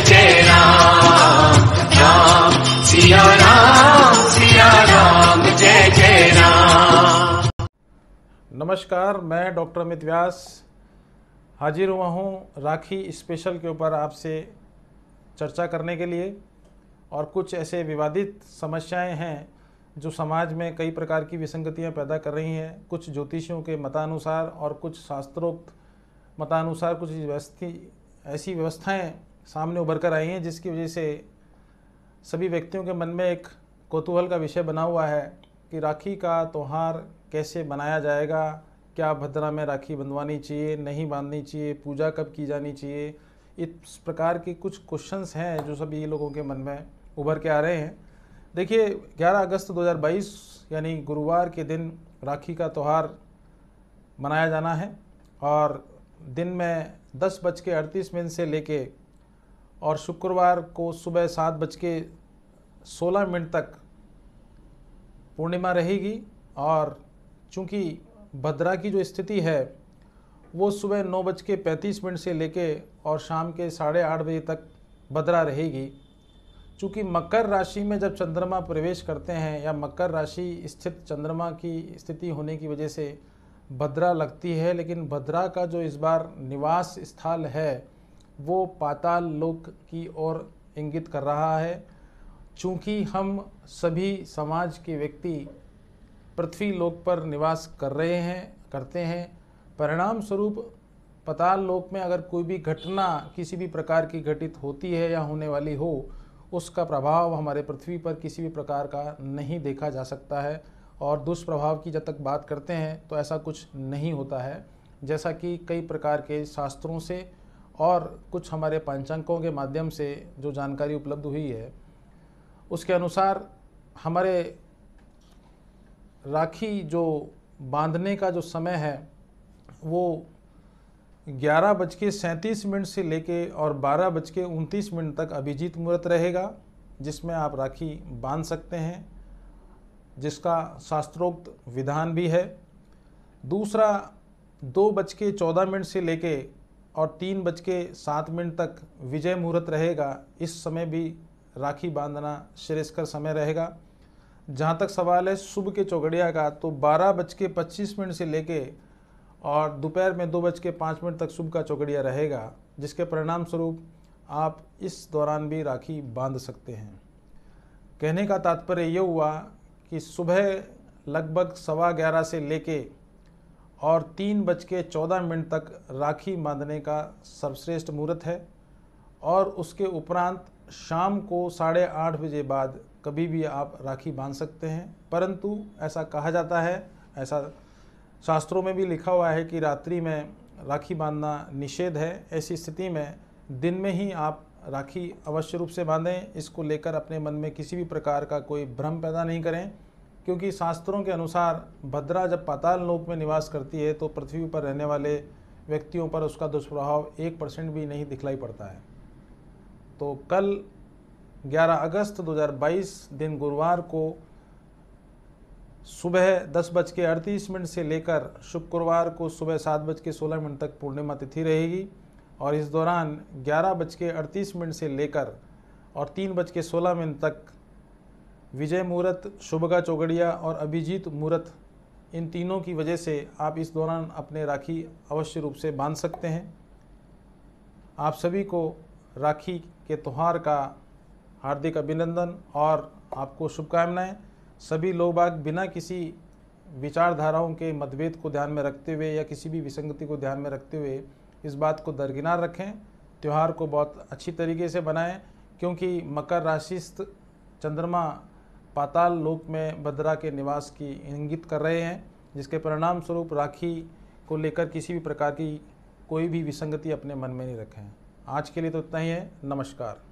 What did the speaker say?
जय राम, राम सिया राम, जय जय राम। नमस्कार, मैं डॉक्टर अमित व्यास हाजिर हुआ हूँ राखी स्पेशल के ऊपर आपसे चर्चा करने के लिए। और कुछ ऐसे विवादित समस्याएं हैं जो समाज में कई प्रकार की विसंगतियां पैदा कर रही हैं। कुछ ज्योतिषियों के मतानुसार और कुछ शास्त्रोक्त मतानुसार कुछ ऐसी व्यवस्थाएं सामने उभर कर आई हैं जिसकी वजह से सभी व्यक्तियों के मन में एक कौतूहल का विषय बना हुआ है कि राखी का त्यौहार कैसे बनाया जाएगा, क्या भद्रा में राखी बंधवानी चाहिए, नहीं बांधनी चाहिए, पूजा कब की जानी चाहिए। इस प्रकार के कुछ क्वेश्चंस हैं जो सभी लोगों के मन में उभर के आ रहे हैं। देखिए, 11 अगस्त 2022 यानी गुरुवार के दिन राखी का त्यौहार मनाया जाना है और दिन में 10:38 से लेके और शुक्रवार को सुबह 7:16 तक पूर्णिमा रहेगी। और चूँकि भद्रा की जो स्थिति है वो सुबह 9:35 से लेके और शाम के 8:30 बजे तक भद्रा रहेगी। चूँकि मकर राशि में जब चंद्रमा प्रवेश करते हैं या मकर राशि स्थित चंद्रमा की स्थिति होने की वजह से भद्रा लगती है, लेकिन भद्रा का जो इस बार निवास स्थल है वो पाताल लोक की ओर इंगित कर रहा है। चूँकि हम सभी समाज के व्यक्ति पृथ्वी लोक पर निवास करते हैं, परिणाम स्वरूप पाताल लोक में अगर कोई भी घटना किसी भी प्रकार की घटित होती है या होने वाली हो, उसका प्रभाव हमारे पृथ्वी पर किसी भी प्रकार का नहीं देखा जा सकता है। और दुष्प्रभाव की जब तक बात करते हैं तो ऐसा कुछ नहीं होता है, जैसा कि कई प्रकार के शास्त्रों से और कुछ हमारे पंचांगों के माध्यम से जो जानकारी उपलब्ध हुई है उसके अनुसार हमारे राखी जो बांधने का जो समय है वो 11:37 से लेके और 12:29 तक अभिजीत मुहूर्त रहेगा, जिसमें आप राखी बांध सकते हैं, जिसका शास्त्रोक्त विधान भी है। दूसरा 2:14 से लेके और 3:07 तक विजय मुहूर्त रहेगा। इस समय भी राखी बांधना श्रेयस्कर समय रहेगा। जहाँ तक सवाल है शुभ के चौगड़िया का, तो 12:25 से लेके और दोपहर में 2:05 तक शुभ का चौगड़िया रहेगा, जिसके परिणाम स्वरूप आप इस दौरान भी राखी बांध सकते हैं। कहने का तात्पर्य ये हुआ कि सुबह लगभग 11:15 से लेके और 3:14 तक राखी बांधने का सर्वश्रेष्ठ मुहूर्त है। और उसके उपरांत शाम को 8:30 बजे बाद कभी भी आप राखी बांध सकते हैं। परंतु ऐसा कहा जाता है, ऐसा शास्त्रों में भी लिखा हुआ है कि रात्रि में राखी बांधना निषेध है। ऐसी स्थिति में दिन में ही आप राखी अवश्य रूप से बांधें। इसको लेकर अपने मन में किसी भी प्रकार का कोई भ्रम पैदा नहीं करें, क्योंकि शास्त्रों के अनुसार भद्रा जब पाताल लोक में निवास करती है तो पृथ्वी पर रहने वाले व्यक्तियों पर उसका दुष्प्रभाव 1% भी नहीं दिखलाई पड़ता है। तो कल 11 अगस्त 2022 दिन गुरुवार को सुबह 10:38 से लेकर शुक्रवार को सुबह 7:16 तक पूर्णिमा तिथि रहेगी। और इस दौरान 11:38 से लेकर और 3:16 तक विजय मुहूर्त, शुभ का चौगड़िया और अभिजीत मुहूर्त, इन तीनों की वजह से आप इस दौरान अपने राखी अवश्य रूप से बांध सकते हैं। आप सभी को राखी के त्यौहार का हार्दिक अभिनंदन और आपको शुभकामनाएं। सभी लोग बाग बिना किसी विचारधाराओं के मतभेद को ध्यान में रखते हुए या किसी भी विसंगति को ध्यान में रखते हुए इस बात को दरकिनार रखें, त्यौहार को बहुत अच्छी तरीके से बनाएं, क्योंकि मकर राशिस्थ चंद्रमा पाताल लोक में भद्रा के निवास की इंगित कर रहे हैं, जिसके परिणाम स्वरूप राखी को लेकर किसी भी प्रकार की कोई भी विसंगति अपने मन में नहीं रखें। आज के लिए तो इतना ही है। नमस्कार।